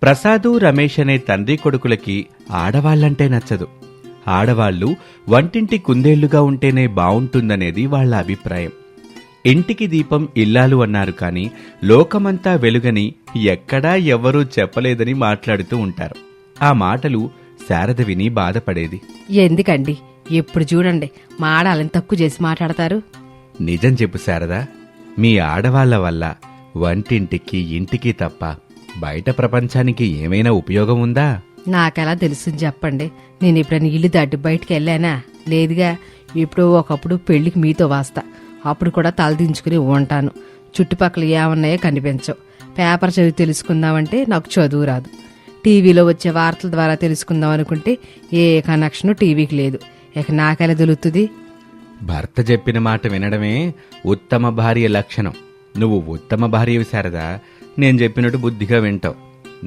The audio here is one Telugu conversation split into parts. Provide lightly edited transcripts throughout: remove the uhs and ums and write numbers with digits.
ప్రసాదు, రమేష్ అనే తండ్రి కొడుకులకి ఆడవాళ్లంటే నచ్చదు. ఆడవాళ్లు వంటింటి కుందేళ్లుగా ఉంటేనే బావుంటుందనేది వాళ్ల అభిప్రాయం. ఇంటికి దీపం ఇల్లాలు అన్నారు కాని లోకమంతా వెలుగని ఎక్కడా ఎవ్వరూ చెప్పలేదని మాట్లాడుతూ ఉంటారు. ఆ మాటలు శారద విని బాధపడేది. ఎందుకండి ఎప్పుడు చూడండి మా ఆడాలని తక్కువ చేసి మాట్లాడతారు? నిజం చెప్పు శారదా, మీ ఆడవాళ్ల వల్ల వంటింటికి ఇంటికి తప్ప బయట ప్రపంచానికి ఏమైనా ఉపయోగం ఉందా? నాకెలా తెలుసుని చెప్పండి. నేను ఎప్పుడైనా ఇల్లు దాటి బయటికి వెళ్ళానా? లేదుగా. ఎప్పుడో ఒకప్పుడు పెళ్లికి మీతో వాస్తా. అప్పుడు కూడా తలదించుకుని ఉంటాను. చుట్టుపక్కల ఏమన్నాయో కనిపించవు. పేపర్ చదివి తెలుసుకుందామంటే నాకు చదువు రాదు. టీవీలో వచ్చే వార్తల ద్వారా తెలుసుకుందాం అనుకుంటే ఏ కనెక్షన్ టీవీకి లేదు. ఇక నాకెలా తెలుస్తుంది? భర్త చెప్పిన మాట వినడమే ఉత్తమ భార్య లక్షణం. నువ్వు ఉత్తమ భార్యవి శారదా. నేను చెప్పినట్టు బుద్ధిగా వింటావు.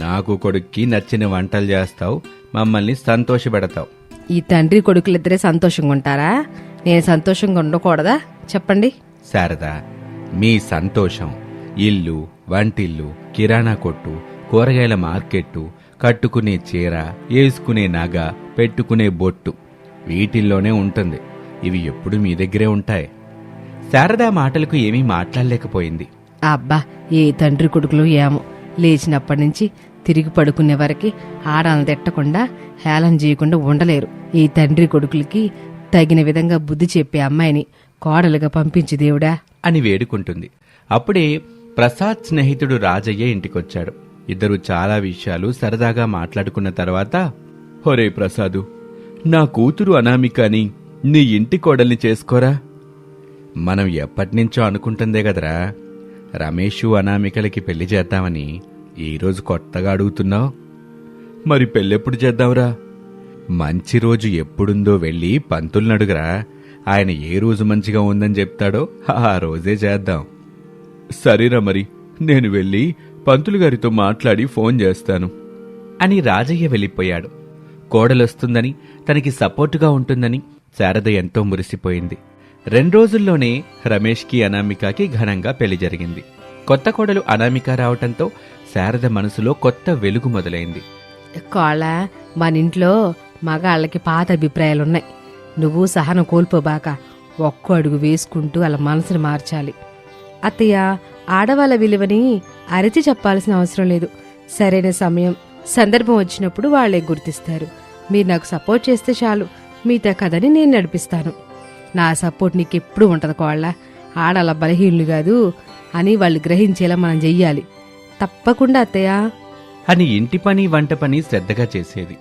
నాకు కొడుక్కి నచ్చిన వంటలు చేస్తావు, మమ్మల్ని సంతోషపెడతావు. ఈ తండ్రి కొడుకులిద్దరే సంతోషంగా ఉంటారా? నేను సంతోషంగా ఉండకూడదా? చెప్పండి. శారదా, మీ సంతోషం ఇల్లు, వంటిల్లు, కిరాణా కొట్టు, కూరగాయల మార్కెట్టు, కట్టుకునే చీర, వేసుకునే నగ, పెట్టుకునే బొట్టు వీటిల్లోనే ఉంటుంది. ఇవి ఎప్పుడు మీ దగ్గరే ఉంటాయి. శారదా మాటలకు ఏమీ మాట్లాడలేకపోయింది. అబ్బా, ఏ తండ్రి కొడుకులు ఏమో, లేచినప్పటి నుంచి తిరిగి పడుకునే వరకు ఆడాలను తిట్టకుండా హేళన చేయకుండా ఉండలేరు. ఈ తండ్రి కొడుకులకి తగిన విధంగా బుద్ధి చెప్పే అమ్మాయిని కోడలుగా పంపించి దేవుడా అని వేడుకుంటుంది. అప్పుడే ప్రసాద్ స్నేహితుడు రాజయ్య ఇంటికొచ్చాడు. ఇద్దరు చాలా విషయాలు సరదాగా మాట్లాడుకున్న తర్వాత, హొరే ప్రసాదు, నా కూతురు అనామికని నీ ఇంటి కోడల్ని చేసుకోరా? మనం ఎప్పటినుంచో అనుకుంటుందే కదరా, రమేషు అనామికలకి పెళ్లి చేద్దామని. ఈరోజు కొత్తగా అడుగుతున్నావు. మరి పెళ్ళెప్పుడు చేద్దాంరా? మంచి రోజు ఎప్పుడుందో వెళ్ళి పంతుల్ని అడుగురా. ఆయన ఏ రోజు మంచిగా ఉందని చెప్తాడో ఆ రోజే చేద్దాం. సరేరా, మరి నేను వెళ్ళి పంతులు గారితో మాట్లాడి ఫోన్ చేస్తాను అని రాజయ్య వెళ్ళిపోయాడు. కోడలొస్తుందని, తనకి సపోర్టుగా ఉంటుందని శారద ఎంతో మురిసిపోయింది. 2 రోజుల్లోనే రమేష్కి అనామికకి ఘనంగా పెళ్లి జరిగింది. కొత్త కోడలు అనామిక రావటంతో శారద మనసులో కొత్త వెలుగు మొదలైంది. కోళ్ళ, మన ఇంట్లో మగాళ్ళకి పాత అభిప్రాయాలున్నాయి. నువ్వు సహనం కోల్పోబాక ఒక్కో అడుగు వేసుకుంటూ అలా మనసును మార్చాలి. అత్తయ్య, ఆడవాళ్ళ విలువని అరిచి చెప్పాల్సిన అవసరం లేదు. సరైన సమయం, సందర్భం వచ్చినప్పుడు వాళ్లే గుర్తిస్తారు. మీరు నాకు సపోర్ట్ చేస్తే చాలు, మీతో కథని నేను నడిపిస్తాను. నా సపోర్ట్ నీకెప్పుడు ఉంటది కోళ్ళ. ఆడాల బలహీనులు కాదు అని వాళ్ళు గ్రహించేలా మనం చెయ్యాలి. తప్పకుండా అత్తయ్య అని ఇంటి పని, వంట పని శ్రద్ధగా చేసేది.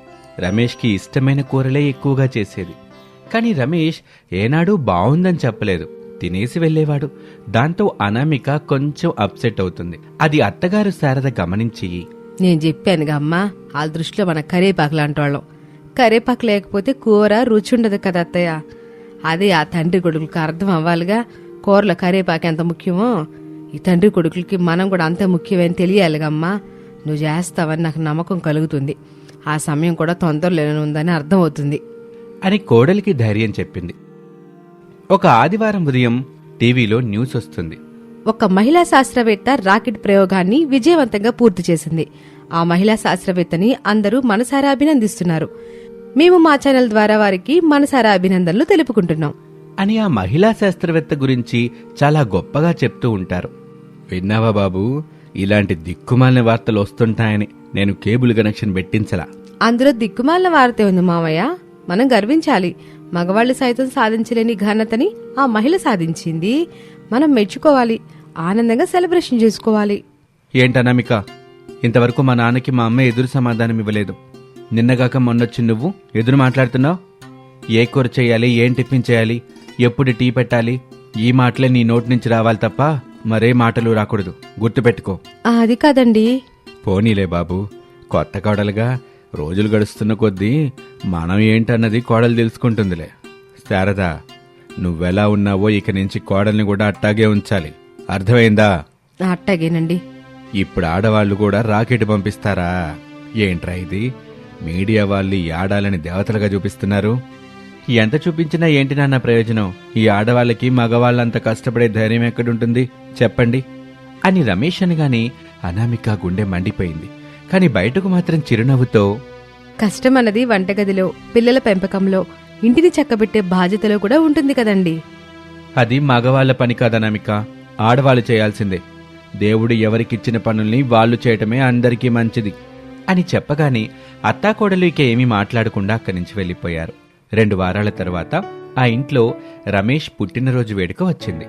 రమేష్కి ఇష్టమైన కూరలే ఎక్కువగా చేసేది. కాని రమేష్ ఏనాడూ బావుందని చెప్పలేదు, తినేసి వెళ్లేవాడు. దాంతో అనామిక కొంచెం అప్సెట్ అవుతుంది. అది అత్తగారు శారద గమనించి, నేను చెప్పానుగా అమ్మా, వాళ్ళ దృష్టిలో మన కరేపాకు లాంటి వాళ్ళం. కరేపాకు లేకపోతే కూర రుచి ఉండదు కదా అత్తయ్య. అదే ఆ తండ్రి కొడుకులకి అర్థం అవ్వాలిగా. కూరలో కరేపాకు ఎంత ముఖ్యమో ఈ తండ్రి కొడుకులకి మనం కూడా అంతే ముఖ్యమని తెలియాలిగా అమ్మా. నువ్వు చేస్తావని నాకు నమ్మకం కలుగుతుంది. ఆ సమయం కూడా తొందరలోనే ఉందని అర్థం అవుతుంది అని కోడలికి ధైర్యం చెప్పింది. ఒక ఆదివారం ఉదయం టీవీలో న్యూస్ వస్తుంది. ఒక మహిళా శాస్త్రవేత్త రాకెట్ ప్రయోగాన్ని విజయవంతంగా పూర్తి చేసింది. ఆ మహిళా శాస్త్రవేత్తని అందరూ మనసారా అభినందిస్తున్నారు. మేము మా ఛానల్ ద్వారా వారికి మనసారా అభినందనలు తెలుపుకుంటున్నాం అని ఆ మహిళా శాస్త్రవేత్త గురించి చాలా గొప్పగా చెప్తూ ఉంటారు. విన్నావా బాబు, ఇలాంటి దిక్కుమాలిన వార్తలు వస్తుంటాయని నేను కేబుల్ కనెక్షన్ పెట్టించలా. అందులో దిక్కుమాలిన వార్తే ఉంది మామయ్య. మనం గర్వించాలి. మగవాళ్లు సైతం సాధించలేని ఘనతని ఆ మహిళ సాధించింది. మనం మెచ్చుకోవాలి, ఆనందంగా సెలబ్రేషన్ చేసుకోవాలి. ఏంటనామిక, ఇంతవరకు మా నాన్నకి మా అమ్మ ఎదురు సమాధానం ఇవ్వలేదు. నిన్నగాక మొన్నొచ్చి నువ్వు ఎదురు మాట్లాడుతున్నావు. ఏ కూర చేయాలి, ఏం టిఫిన్ చేయాలి, ఎప్పుడు టీ పెట్టాలి, ఈ మాటలే నీ నోటి నుంచి రావాలి తప్ప మరే మాటలు రాకూడదు, గుర్తుపెట్టుకో. అది కాదండి. పోనీలే బాబు, కొత్త కోడలుగా రోజులు గడుస్తున్న కొద్దీ మనం ఏంటన్నది కోడలు తెలుసుకుంటుందిలే. శారదా, నువ్వెలా ఉన్నావో ఇక నుంచి కోడల్ని కూడా అట్టాగే ఉంచాలి, అర్థమైందా? అట్టాగేనండి. ఇప్పుడు ఆడవాళ్లు కూడా రాకెట్ పంపిస్తారా? ఏంట్రా ఇది, మీడియా వాళ్ళు ఈ ఆడాలని దేవతలుగా చూపిస్తున్నారు. ఎంత చూపించినా ఏంటి నాన్న ప్రయోజనం? ఈ ఆడవాళ్ళకి మగవాళ్ళంత కష్టపడే ధైర్యం ఎక్కడుంటుంది చెప్పండి అని రమేష్ అనగానే అనామిక గుండె మండిపోయింది. కాని బయటకు మాత్రం చిరునవ్వుతో కష్టం అన్నది వంటగదిలో, పిల్లల పెంపకంలో, ఇంటిని చక్కబెట్టే బాధ్యతలో కూడా ఉంటుంది కదండి. అది మగవాళ్ల పని కాదనామిక, ఆడవాళ్ళు చేయాల్సిందే. దేవుడు ఎవరికిచ్చిన పనుల్ని వాళ్ళు చేయటమే అందరికీ మంచిది అని చెప్పగానే అత్తాకోడలు ఇక ఏమీ మాట్లాడకుండా అక్కడి నుంచి వెళ్ళిపోయారు. 2 వారాల తర్వాత ఆ ఇంట్లో రమేష్ పుట్టినరోజు వేడుక వచ్చింది.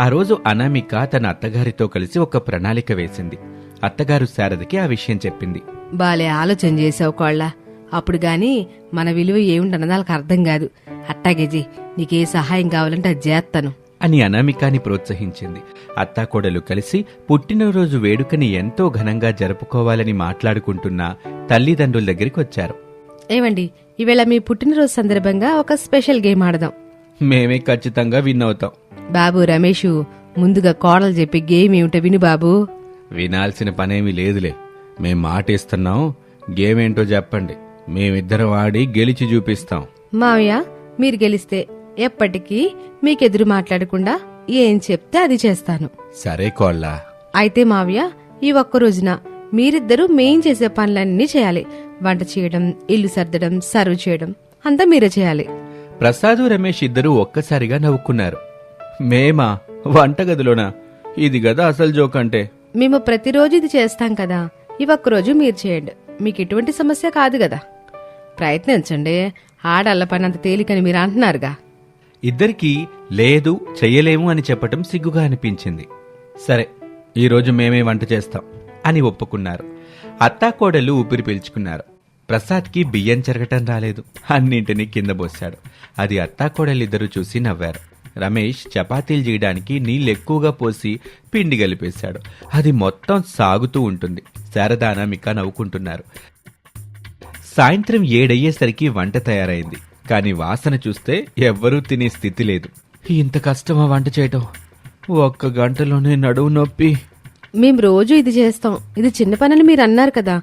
ఆ రోజు అనామిక తన అత్తగారితో కలిసి ఒక ప్రణాళిక వేసింది. అత్తగారు శారదకి ఆ విషయం చెప్పింది. బాలే ఆలోచన చేసావు కోళ్ళ. అప్పుడు గాని మన విలువ ఏమిటన్నది వాళ్ళకి అర్థం కాదు. అట్టాగేజీ, నీకే సహాయం కావాలంటే అది చేస్తాను అని అనామికాని ప్రోత్సహించింది. అత్తాకోడలు కలిసి పుట్టినరోజు వేడుకని ఎంతో ఘనంగా జరుపుకోవాలని మాట్లాడుకుంటున్న తల్లిదండ్రుల దగ్గరికి వచ్చారు. ఏమండి, ఈవేళ మీ పుట్టినరోజు సందర్భంగా ఒక స్పెషల్ గేమ్ ఆడదాం. మేమే ఖచ్చితంగా విన్ అవుతాం. బాబు రమేషు, ముందుగా కోడలు చెప్పి గేమ్ ఏమిటో విను బాబు. వినాల్సిన పనేమీ లేదులే, మేం మాటిస్తున్నాం. గేమ్ ఏంటో చెప్పండి, మేమిద్దరం ఆడి గెలిచి చూపిస్తాం. మావయ్య, మీరు గెలిస్తే ఎప్పటికీ మీకెదురు మాట్లాడకుండా ఏం చెప్తే అది చేస్తాను. సరే కోళ్ళ. అయితే మావయ్య, ఈ ఒక్క రోజున మీరిద్దరూ మేం చేసే పనులన్నీ చేయాలి. వంట చేయడం, ఇల్లు సర్దడం, సర్వ్ చేయడం అంతా మీరే చేయాలి. ప్రసాదు రమేష్ ఇద్దరూ ఒక్కసారిగా నవ్వుకున్నారు. మేమా? వంటగదిలోనా? ఇది గదా అసలు జోక్ అంటే. మేము ప్రతిరోజు ఇది చేస్తాం కదా, ఈ ఒక్కరోజు మీరు చేయండి. మీకు ఎటువంటి సమస్య కాదు కదా. ప్రయత్నించండి. ఆడళ్ళ పని అంత తేలికని మీరు అంటున్నారుగా. ఇద్దరికీ లేదు, చెయ్యలేము అని చెప్పటం సిగ్గుగా అనిపించింది. సరే, ఈరోజు మేమే వంట చేస్తాం అని ఒప్పుకున్నారు. అత్తాకోడలు ఊపిరి పీల్చుకున్నారు. ప్రసాద్కి బియ్యం చెరగటం రాలేదు. అన్నింటినీ కింద పోశాడు. అది అత్తాకోడలిద్దరూ చూసి నవ్వారు. రమేష్ చపాతీలు చేయడానికి నీళ్ళు ఎక్కువగా పోసి పిండి కలిపేశాడు. అది మొత్తం సాగుతూ ఉంటుంది. శారద అనామిక నవ్వుకుంటున్నారు. సాయంత్రం 7 అయ్యేసరికి వంట తయారైంది. కాని వాసన చూస్తే ఎవ్వరూ తినే స్థితి లేదు. ఇంత కష్టమా వంట చేయటం? 1 గంటలోనే నడువు నొప్పి. మేం రోజు ఇది చేస్తాం. ఇది చిన్న పనులు మీరు అన్నారు కదా,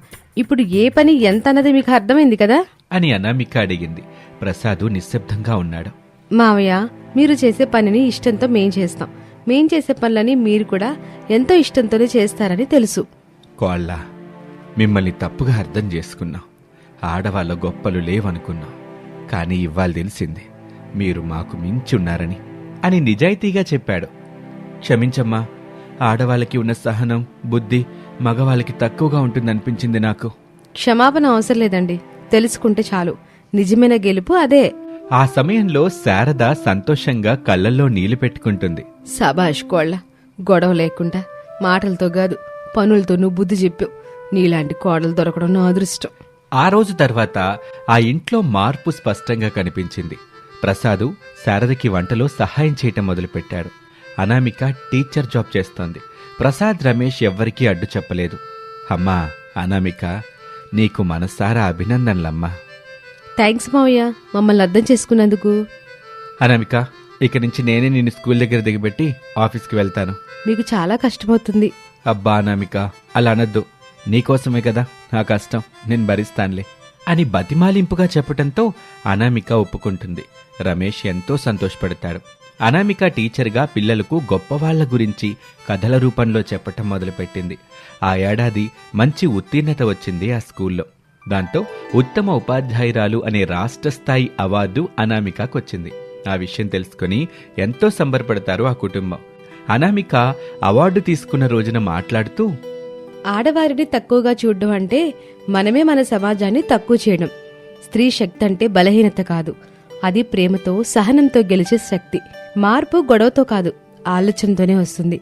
ఇప్పుడు ఏ పని ఎంత అన్నది మీకు అర్థమైంది కదా అని అనామిక అడిగింది. ప్రసాదు నిశ్శబ్దంగా ఉన్నాడు. మావయ్య, మీరు చేసే పనిని ఇష్టంతో మేం చేస్తాం. మేం చేసే పనులని మీరు కూడా ఎంతో ఇష్టంతోనే చేస్తారని తెలుసు. కోళ్ళ, మిమ్మల్ని తప్పుగా అర్థం చేసుకున్నాం. ఆడవాళ్ళ గొప్పలు లేవనుకున్నాం. కానీ ఇవాళ తెలిసింది మీరు మాకు మించున్నారని అని నిజాయితీగా చెప్పాడు. క్షమించమ్మా, ఆడవాళ్ళకి ఉన్న సహనం, బుద్ధి మగవాళ్ళకి తక్కువగా ఉంటుందనిపించింది నాకు. క్షమాపణ అవసరం లేదండి, తెలుసుకుంటే చాలు. నిజమైన గెలుపు అదే. ఆ సమయంలో శారద సంతోషంగా కళ్ళల్లో నీళ్లు పెట్టుకుంటుంది. సబాష్ కోళ్ళ, గొడవ లేకుండా మాటలతో కాదు పనులతో నువ్వు బుద్ధి చెప్పావు. నీలాంటి కోడలు దొరకడం నా అదృష్టం. ఆ రోజు తర్వాత ఆ ఇంట్లో మార్పు స్పష్టంగా కనిపించింది. ప్రసాదు శారదకి వంటలో సహాయం చేయటం మొదలుపెట్టాడు. అనామిక టీచర్ జాబ్ చేస్తోంది. ప్రసాద్, రమేష్ ఎవ్వరికీ అడ్డు చెప్పలేదు. అమ్మా అనామిక, నీకు మనసారా అభినందనలమ్మా. థ్యాంక్స్ మావయ్య, మమ్మల్ని అర్థం చేసుకున్నందుకు. అనామిక, ఇక నుంచి నేనే నిన్ను స్కూల్ దగ్గర దిగబెట్టి ఆఫీస్కి వెళ్తాను. మీకు చాలా కష్టమవుతుంది. అబ్బా అనామిక, అలా అనద్దు. నీకోసమే కదా నా కష్టం, నేను భరిస్తానులే అని బతిమాలింపుగా చెప్పటంతో అనామిక ఒప్పుకుంటుంది. రమేష్ ఎంతో సంతోషపడతాడు. అనామిక టీచర్గా పిల్లలకు గొప్పవాళ్ల గురించి కథల రూపంలో చెప్పటం మొదలుపెట్టింది. ఆ ఏడాది మంచి ఉత్తీర్ణత వచ్చింది ఆ స్కూల్లో. దాంతో ఉత్తమ ఉపాధ్యాయురాలు అనే రాష్ట్ర స్థాయి అవార్డు అనామికకొచ్చింది. ఆ విషయం తెలుసుకుని ఎంతో సంబరపడతారు ఆ కుటుంబం. అనామిక అవార్డు తీసుకున్న రోజున మాట్లాడుతూ, ఆడవారిని తక్కువగా చూడడం అంటే మనమే మన సమాజాన్ని తక్కువ చేయడం. స్త్రీ శక్తి అంటే బలహీనత కాదు, అది ప్రేమతో, సహనంతో గెలిచే శక్తి. మార్పు గొడవతో కాదు, ఆలోచనతోనే వస్తుంది.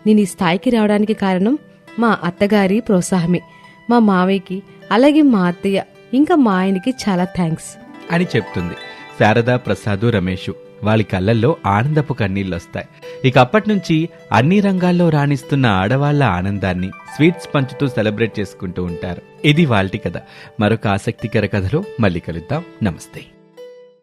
నేను ఈ స్థాయికి రావడానికి కారణం మా అత్తగారి ప్రోత్సాహమే. మా మావయ్యకి, అలాగే మా అత్తయ్య, ఇంకా మా ఆయనకి చాలా థ్యాంక్స్ అని చెప్తుంది. శారద, ప్రసాదు, రమేషు వాళ్ళ కళ్ళల్లో ఆనందపు కన్నీళ్లొస్తాయి. ఇక అప్పట్నుంచి అన్ని రంగాల్లో రాణిస్తున్న ఆడవాళ్ల ఆనందాన్ని స్వీట్స్ పంచుతూ సెలబ్రేట్ చేసుకుంటూ ఉంటారు. ఇది వాళ్ళటి కథ. మరొక ఆసక్తికర కథలో మళ్ళీ కలుద్దాం. నమస్తే.